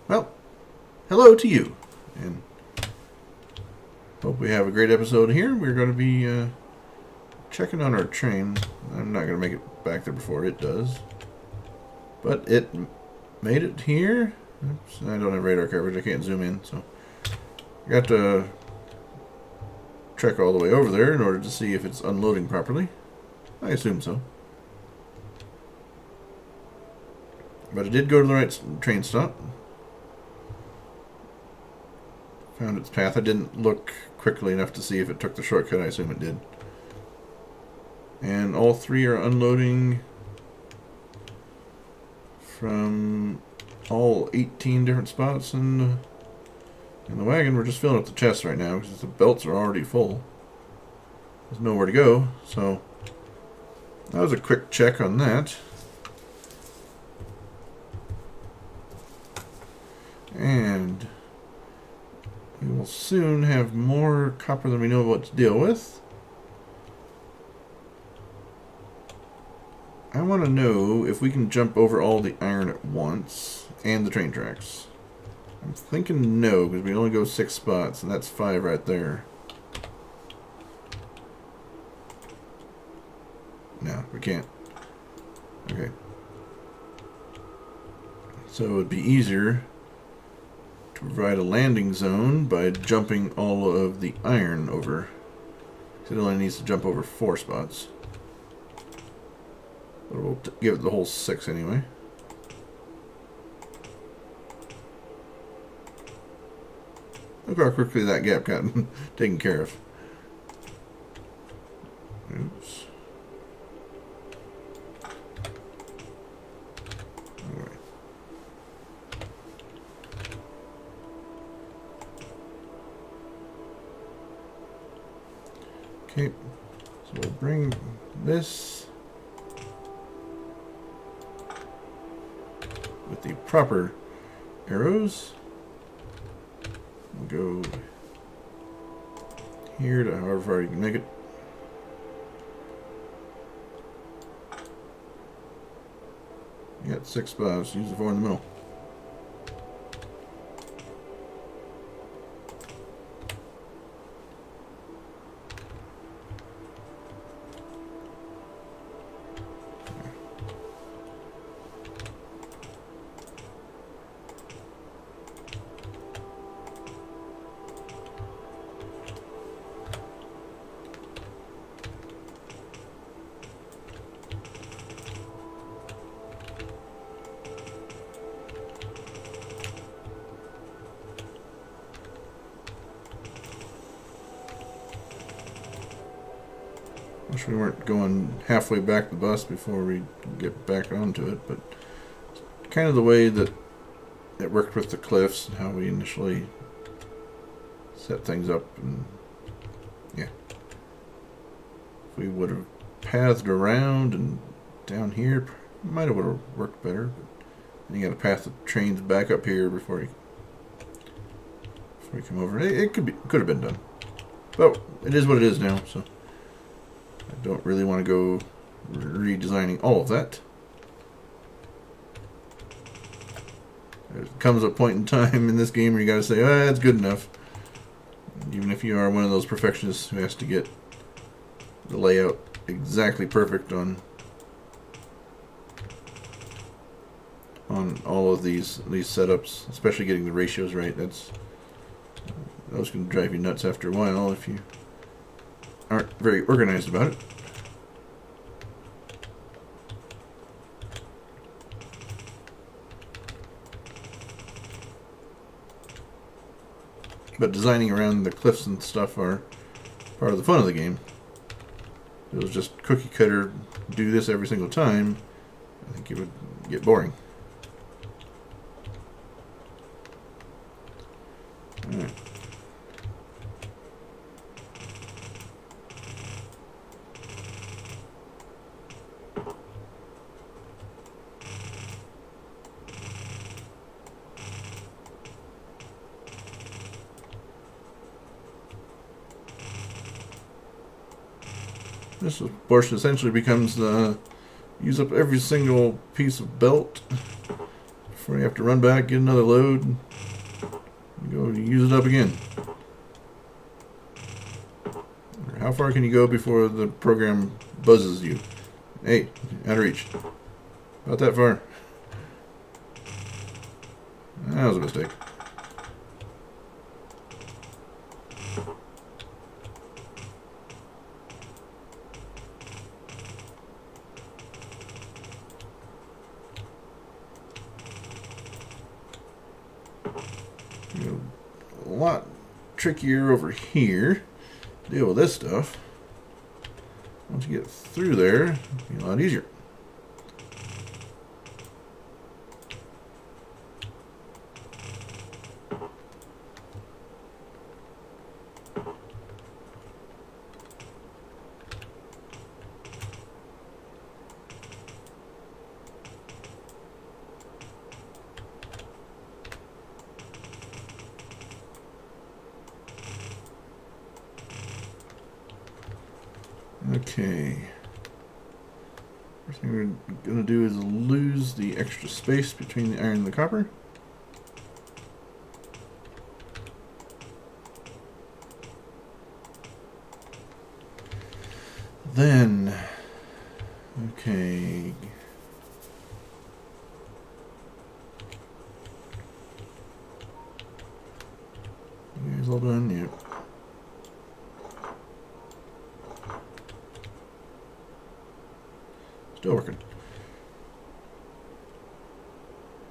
Well, hello to you, and hope we have a great episode here. We're going to be checking on our train. I'm not going to make it back there before it does, but it made it here. Oops, I don't have radar coverage. I can't zoom in, so I got to trek all the way over there in order to see if it's unloading properly. I assume so. But it did go to the right train stop. Found its path. I didn't look quickly enough to see if it took the shortcut. I assume it did. And all three are unloading from all 18 different spots in the wagon. We're just filling up the chests right now because the belts are already full. There's nowhere to go, so that was a quick check on that. And we will soon have more copper than we know what to deal with. I want to know if we can jump over all the iron at once and the train tracks. I'm thinking no, because we only go 6 spots, and that's 5 right there. No, we can't. Okay. So it would be easier to provide a landing zone by jumping all of the iron over. So it only needs to jump over 4 spots. But we'll give it the whole 6 anyway. Look how quickly that gap got taken care of. Oops. Alright. Okay, so we'll bring this with the proper arrows. We'll go here to however far you can make it. You got 6 spots, use the 4 in the middle. Wish we weren't going halfway back the bus before we get back onto it, but kind of the way that it worked with the cliffs and how we initially set things up, and yeah. If we would have pathed around and down here, might have would have worked better, but then you got to path the trains back up here before you come over. It could have been done, but it is what it is now, so I don't really want to go redesigning all of that. There comes a point in time in this game where you got to say, "Ah, that's good enough." Even if you are one of those perfectionists who has to get the layout exactly perfect on all of these setups, especially getting the ratios right. Those can drive you nuts after a while if you aren't very organized about it. But designing around the cliffs and stuff are part of the fun of the game. If it was just cookie cutter, do this every single time, I think it would get boring. Alright. This portion essentially becomes use up every single piece of belt before you have to run back, get another load, and go use it up again. How far can you go before the program buzzes you? Hey, out of reach. About that far. That was a mistake. A lot trickier over here to deal with this stuff. Once you get through there, it'll be a lot easier. Okay. First thing we're going to do is lose the extra space between the iron and the copper. Then, okay. You guys all done? Yep. Still working.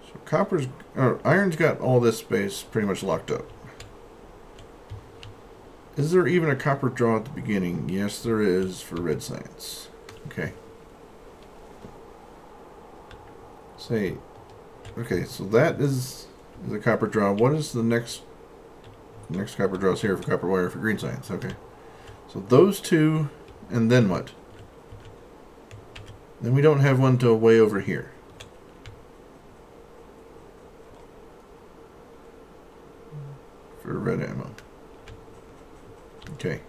So iron's got all this space pretty much locked up. Is there even a copper draw at the beginning? Yes, there is for red science. Okay. Okay, so that is the copper draw. What is the next copper draws here for copper wire for green science? Okay. So those two, and then what? Then we don't have one till way over here. For red ammo. Okay.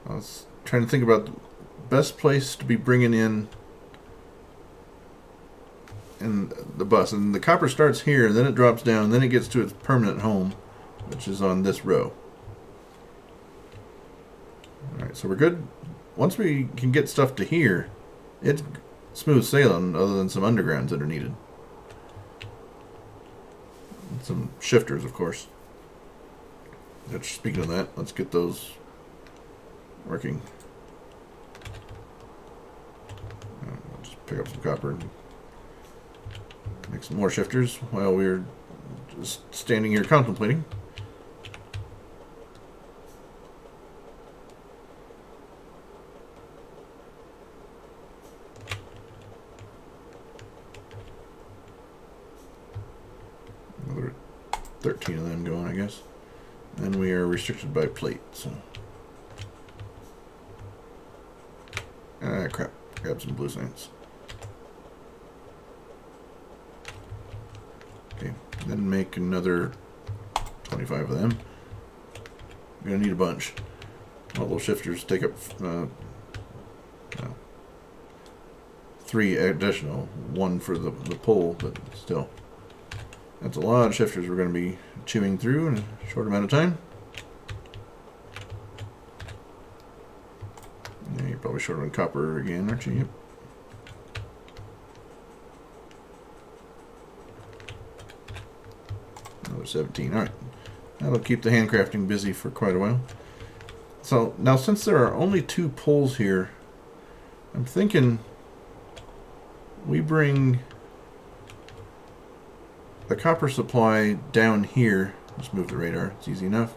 I was trying to think about the best place to be bringing in the bus. And the copper starts here, and then it drops down, and then it gets to its permanent home, which is on this row. Alright, so we're good. Once we can get stuff to here, it's smooth sailing other than some undergrounds that are needed. And some shifters, of course. Speaking of that, let's get those working. I'll just pick up some copper and make some more shifters while we're just standing here contemplating. Another 13 of them going, I guess. And we are restricted by plate, so. Ah, crap. Grab some blue science. Okay, then make another 25 of them. We're gonna need a bunch. All those shifters take up 3 additional, 1 for the pull, but still. That's a lot of shifters we're going to be chewing through in a short amount of time. Yeah, you're probably short on copper again, aren't you? Yep. Another 17. Alright. That'll keep the handcrafting busy for quite a while. So, now since there are only 2 pulls here, I'm thinking we bring the copper supply down here. Let's move the radar, it's easy enough.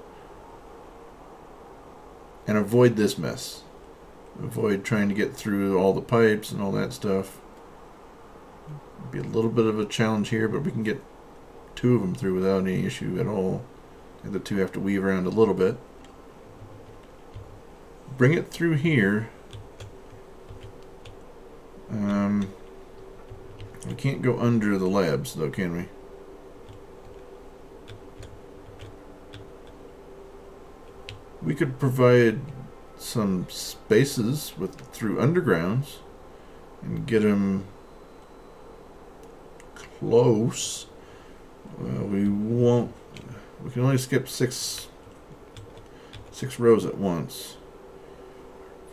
And avoid this mess. Avoid trying to get through all the pipes and all that stuff. It'll be a little bit of a challenge here, but we can get 2 of them through without any issue at all. The other 2 have to weave around a little bit. Bring it through here. We can't go under the labs though, can we? We could provide some spaces through undergrounds and get them close. We won't. We can only skip six rows at once.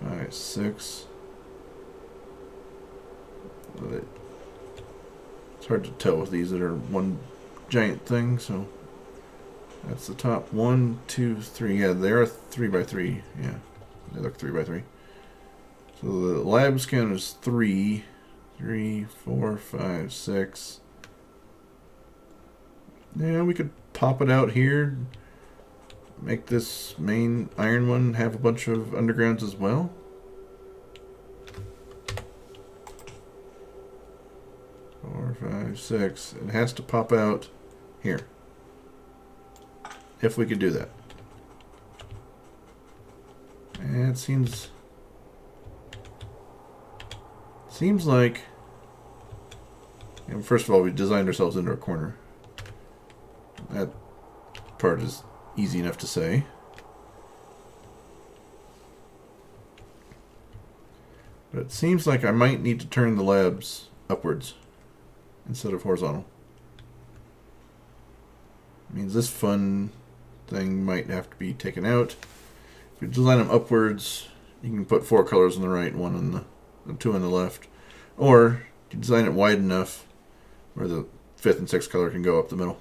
5, 6. It's hard to tell with these that are one giant thing. So that's the top 1, 2, 3. Yeah, they are 3 by 3. Yeah, they look 3 by 3. So the lab scan is 3, 3, 4, 5, 6. Yeah, we could pop it out here. Make this main iron one have a bunch of undergrounds as well. Four, 5, 6. It has to pop out here. If we could do that. And it seems like, first of all, we designed ourselves into a corner. That part is easy enough to say. But it seems like I might need to turn the labs upwards instead of horizontal. It means this fun thing might have to be taken out. If you design them upwards, you can put 4 colors on the right, 1 on the, and 2 on the left. Or you design it wide enough where the 5th and 6th color can go up the middle.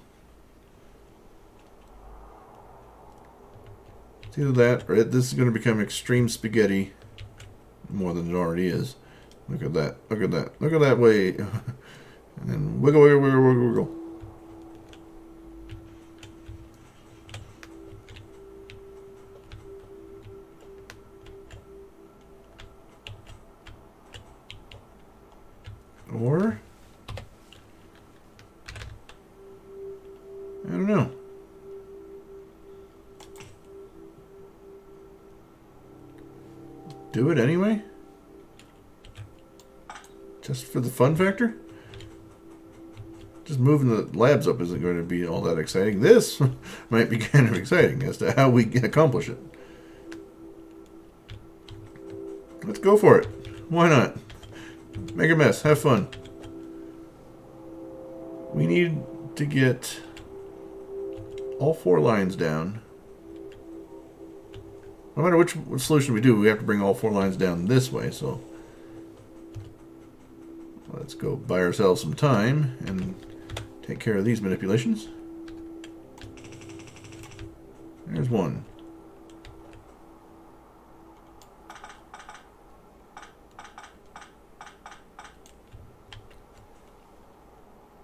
It's either that, or this is going to become extreme spaghetti more than it already is. Look at that. Look at that. Look at that way. And then wiggle, wiggle, wiggle, wiggle, wiggle. Or, I don't know. Do it anyway? Just for the fun factor? Just moving the labs up isn't going to be all that exciting. This might be kind of exciting as to how we accomplish it. Let's go for it. Why not? Make a mess. Have fun. We need to get all 4 lines down. No matter which solution we do, we have to bring all 4 lines down this way. So let's go buy ourselves some time and take care of these manipulations. There's one.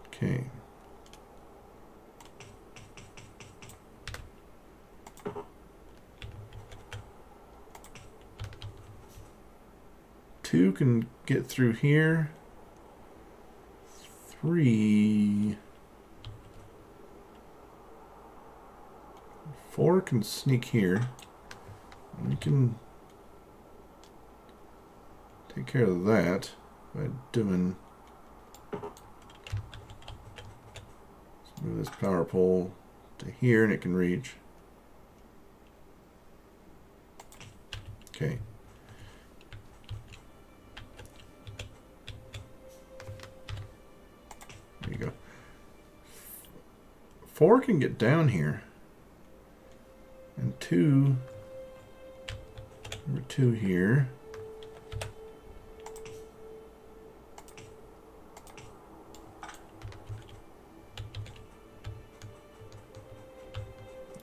Okay. Two can get through here. 3. 4 can sneak here. We can take care of that by doing. Let's move this power pole to here and it can reach. Okay. There you go. 4 can get down here. And 2, number 2 here.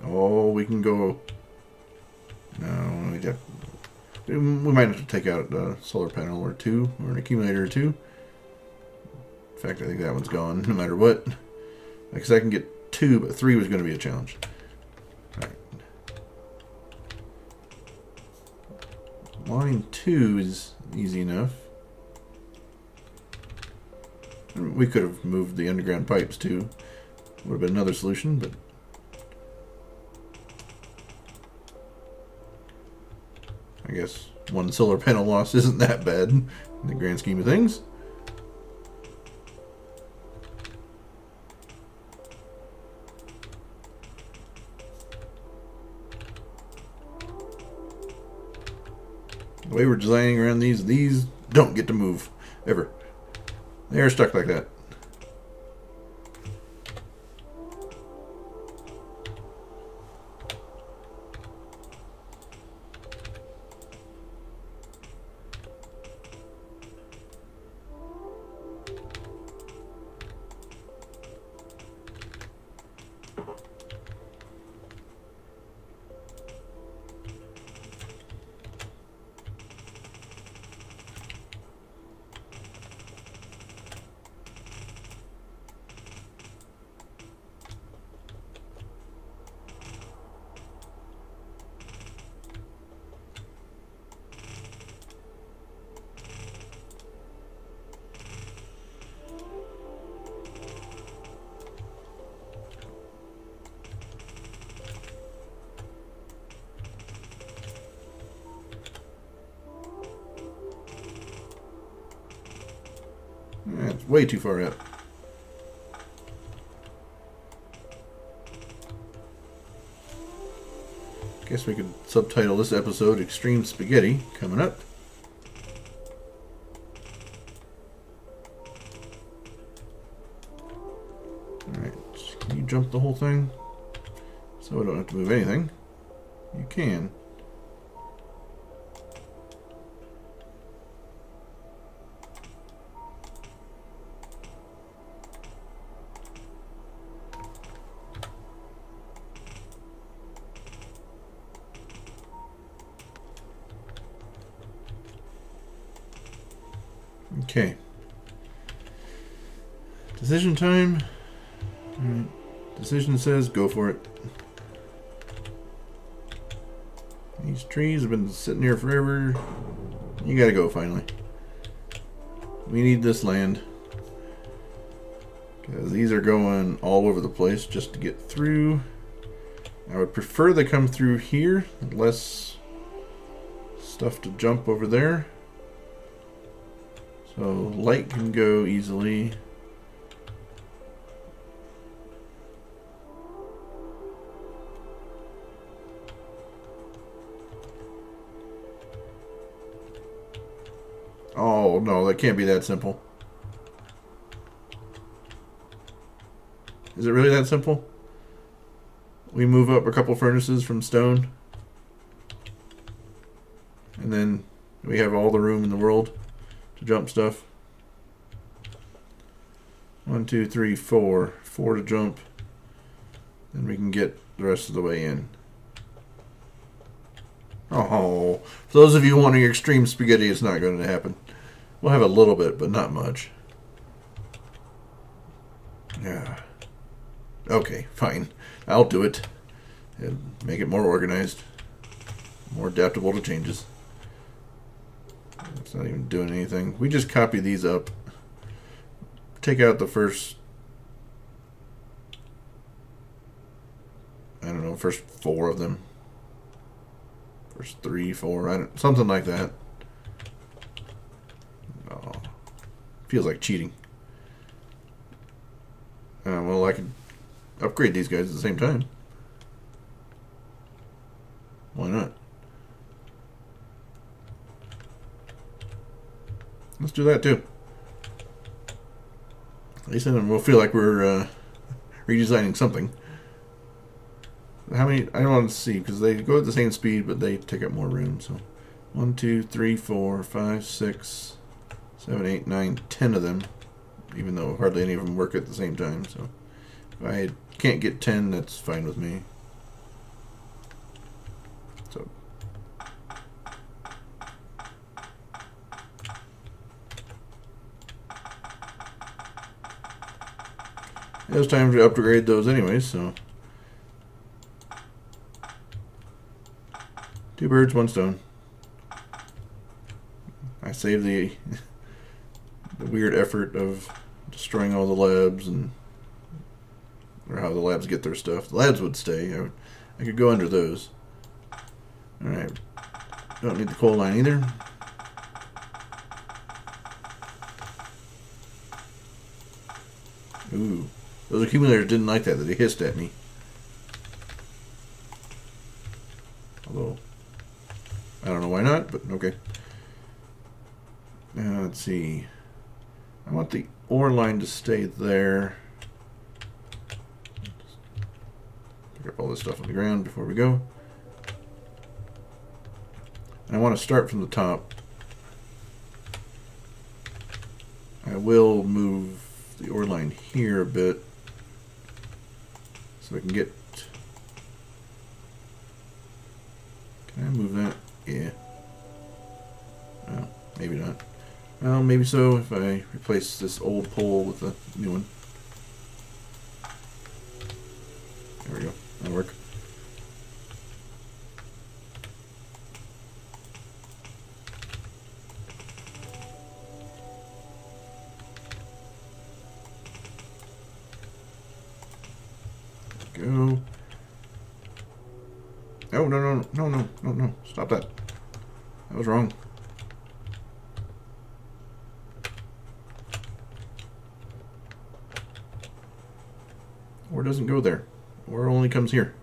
Oh, we can go. No, we might have to take out a solar panel or 2, or an accumulator or 2. In fact, I think that one's gone, no matter what. Because I can get 2, but 3 was going to be a challenge. Alright. Line 2 is easy enough. We could have moved the underground pipes too. Would have been another solution, but I guess 1 solar panel loss isn't that bad in the grand scheme of things. The way we're designing around these don't get to move ever. They are stuck like that. way too far out. Guess we could subtitle this episode Extreme Spaghetti coming up. Alright, can you jump the whole thing? So I don't have to move anything. You can. Okay. Decision time. Alright. Decision says go for it. These trees have been sitting here forever. You gotta go finally. We need this land. Because these are going all over the place just to get through. I would prefer they come through here. Less stuff to jump over there. So light can go easily. Oh no, that can't be that simple. Is it really that simple? We move up a couple furnaces from stone, and then we have all the room in the world to jump stuff. 1, 2, 3, 4. 4 to jump. Then we can get the rest of the way in. Oh, for those of you wanting extreme spaghetti, it's not going to happen. We'll have a little bit, but not much. Yeah. Okay, fine. I'll do it. And make it more organized. More adaptable to changes. It's not even doing anything. We just copy these up. Take out the first, I don't know, first 4 of them. First 3, 4, something like that. Oh, feels like cheating. Well, I could upgrade these guys at the same time. Why not? Let's do that too. At least then we'll feel like we're redesigning something. How many? I don't want to see because they go at the same speed, but they take up more room. So 1, 2, 3, 4, 5, 6, 7, 8, 9, 10 of them. Even though hardly any of them work at the same time. So if I can't get 10, that's fine with me. So it was time to upgrade those anyways, so 2 birds, 1 stone. I saved the weird effort of destroying all the labs and or how the labs get their stuff. The labs would stay. I could go under those. Alright. Don't need the coal line either. Ooh. Those accumulators didn't like that. They hissed at me. Although, I don't know why not, but okay. Now, let's see. I want the ore line to stay there. Pick up all this stuff on the ground before we go. And I want to start from the top. I will move the ore line here a bit so I can get. Can I move that? Yeah. No, maybe not. Well, maybe so if I replace this old pole with a new one. There we go. That'll work. Go. Oh, no. Stop that. That was wrong. Ore doesn't go there. Ore only comes here.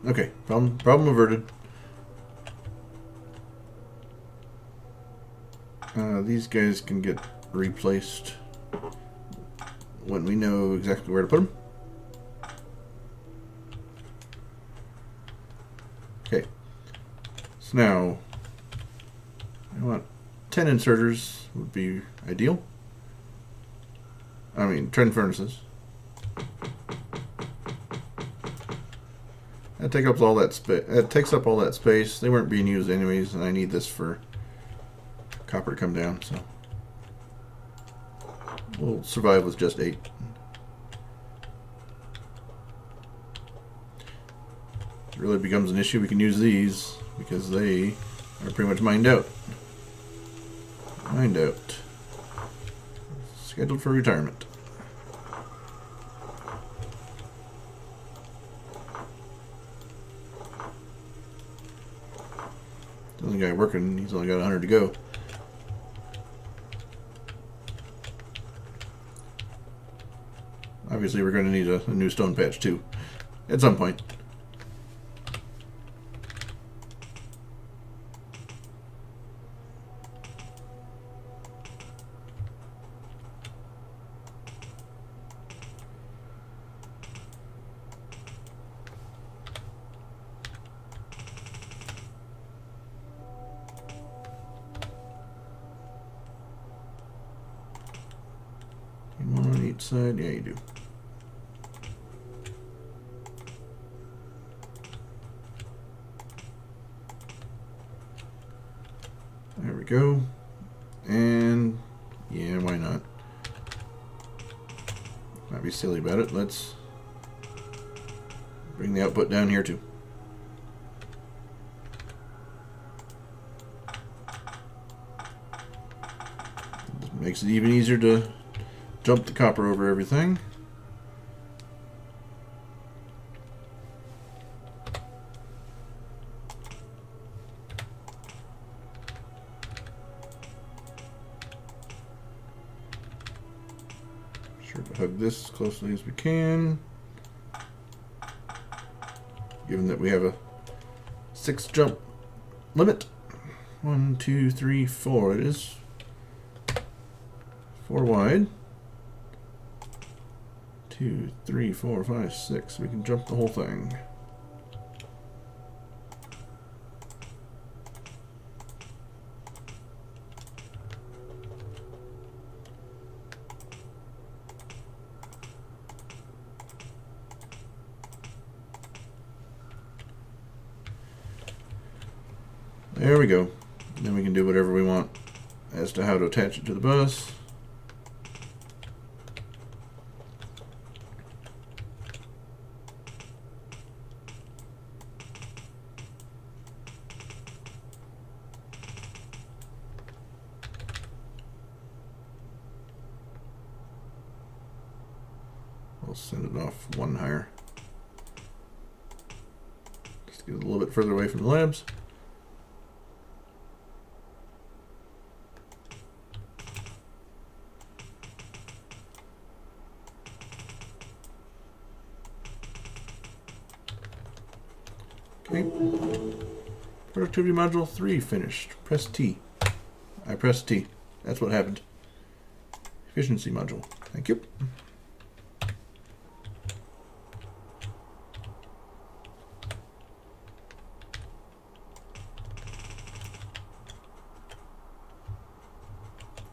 Okay, problem averted. These guys can get replaced when we know exactly where to put them. Okay, so now I want 10 inserters would be ideal. I mean, trend furnaces. That takes up all that space. That takes up all that space. They weren't being used anyways, and I need this for copper to come down. So we'll survive with just 8. If it really becomes an issue, we can use these because they are pretty much mined out. Mined out. Scheduled for retirement. The other guy working, he's only got 100 to go. Obviously, we're going to need a new stone patch too, at some point. One on each side? Yeah, you do. There we go. And yeah, why not? Not be silly about it. Let's bring the output down here too. Makes it even easier to jump the copper over everything. Sure to hug this as closely as we can, given that we have a 6 jump limit. 1, 2, 3, 4. It is 4 wide. 2, 3, 4, 5, 6. We can jump the whole thing. There we go. Then we can do whatever we want as to how to attach it to the bus. I'll send it off 1 higher. Just get it a little bit further away from the labs. Okay. Productivity module 3 finished. Press T. I pressed T. That's what happened. Efficiency module. Thank you.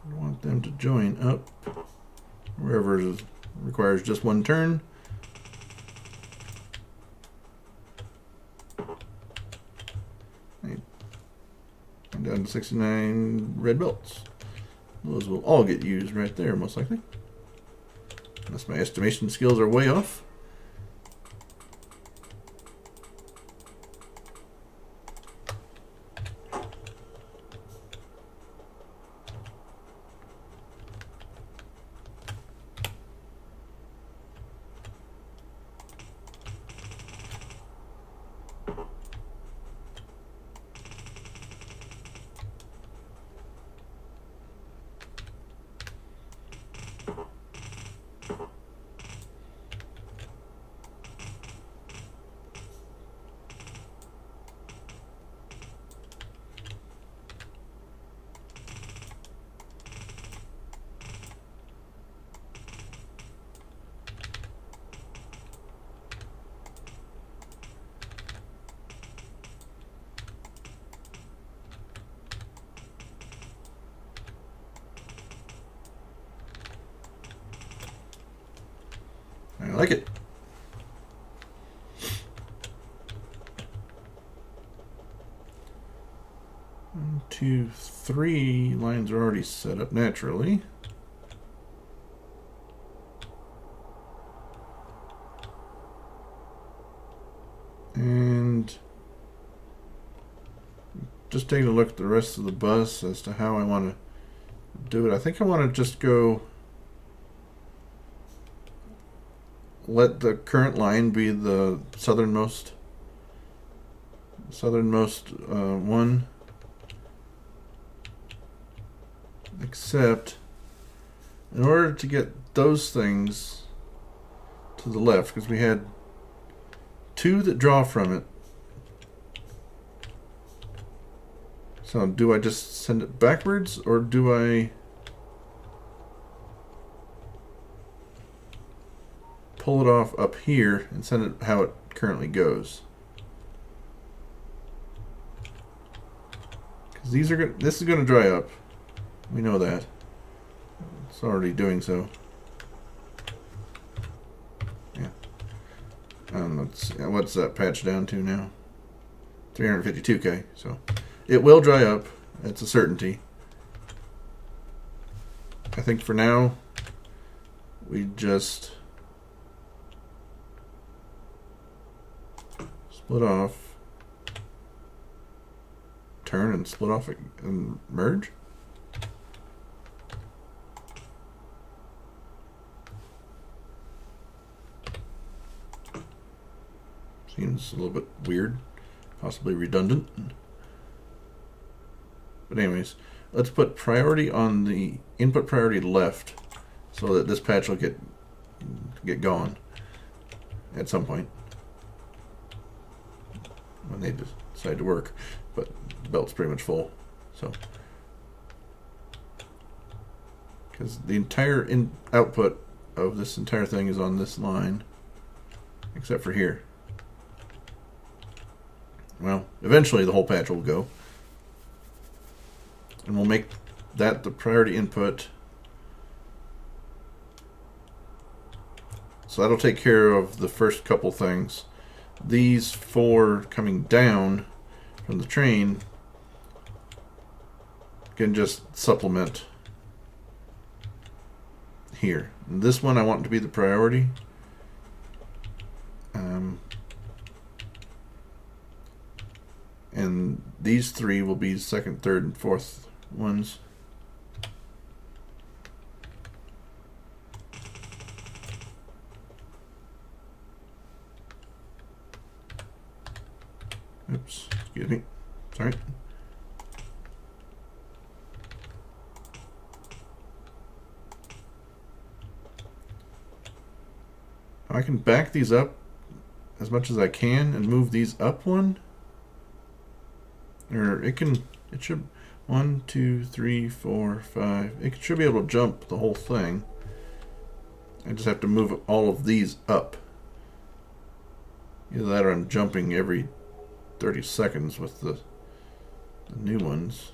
I want them to join up wherever it requires just 1 turn. I'm down to 69 red belts. Those will all get used right there, most likely. Unless my estimation skills are way off. I like it. 1, 2, 3 lines are already set up naturally. And just taking a look at the rest of the bus as to how I want to do it. I think I want to just go let the current line be the southernmost one, except in order to get those things to the left, because we had 2 that draw from it. So do I just send it backwards, or do I pull it off up here and send it how it currently goes? Because these are this is going to dry up. We know that. It's already doing so. Yeah. What's that patch down to now? 352K. So it will dry up. It's a certainty. I think for now we just split off, turn and split off and merge. Seems a little bit weird, possibly redundant. But anyways, let's put priority on the input priority left so that this patch will get gone at some point when they decide to work. But the belt's pretty much full, so because the entire output of this entire thing is on this line, except for here. Well, eventually the whole patch will go. And we'll make that the priority input. So that'll take care of the first couple things. These 4 coming down from the train can just supplement here. And this one I want to be the priority. And these 3 will be second, third, and fourth ones. Oops, excuse me. Sorry. I can back these up as much as I can and move these up one. Or it should 1, 2, 3, 4, 5. It should be able to jump the whole thing. I just have to move all of these up. Either that or I'm jumping every 30 seconds with the new ones.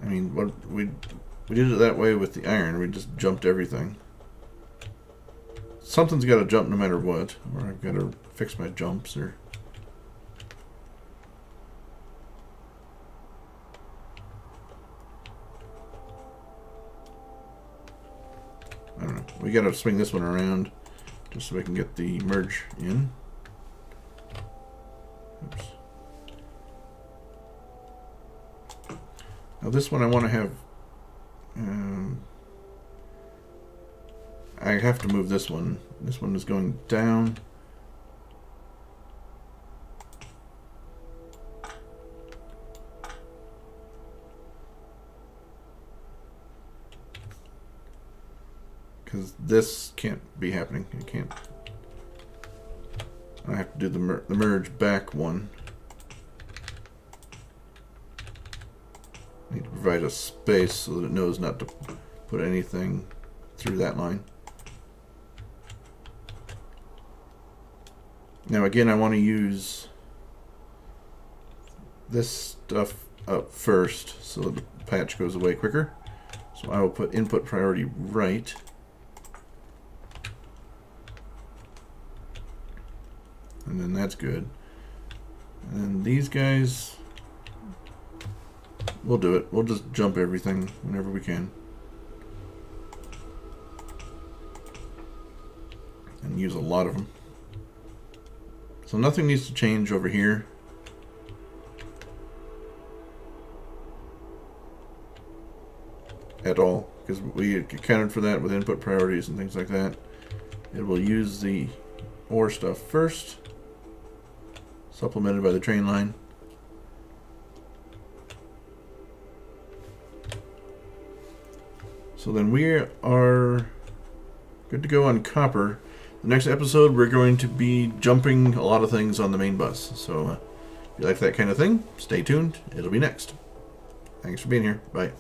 I mean, we did it that way with the iron. We just jumped everything. Something's got to jump no matter what, or I've got to fix my jumps, or I don't know. We got to swing this one around just so we can get the merge in. Oops. Now this one I want to have. I have to move this one. This one is going down. Because this can't be happening. It can't. I have to do the merge back one. I need to provide a space so that it knows not to put anything through that line. Now again, I want to use this stuff up first so the patch goes away quicker. So I will put input priority right. And then that's good. And then these guys, we'll do it. We'll just jump everything whenever we can. And use a lot of them. So nothing needs to change over here. At all, because we accounted for that with input priorities and things like that. It will use the ore stuff first, supplemented by the train line. So then we are good to go on copper. The next episode we're going to be jumping a lot of things on the main bus. So if you like that kind of thing, stay tuned. It'll be next. Thanks for being here. Bye.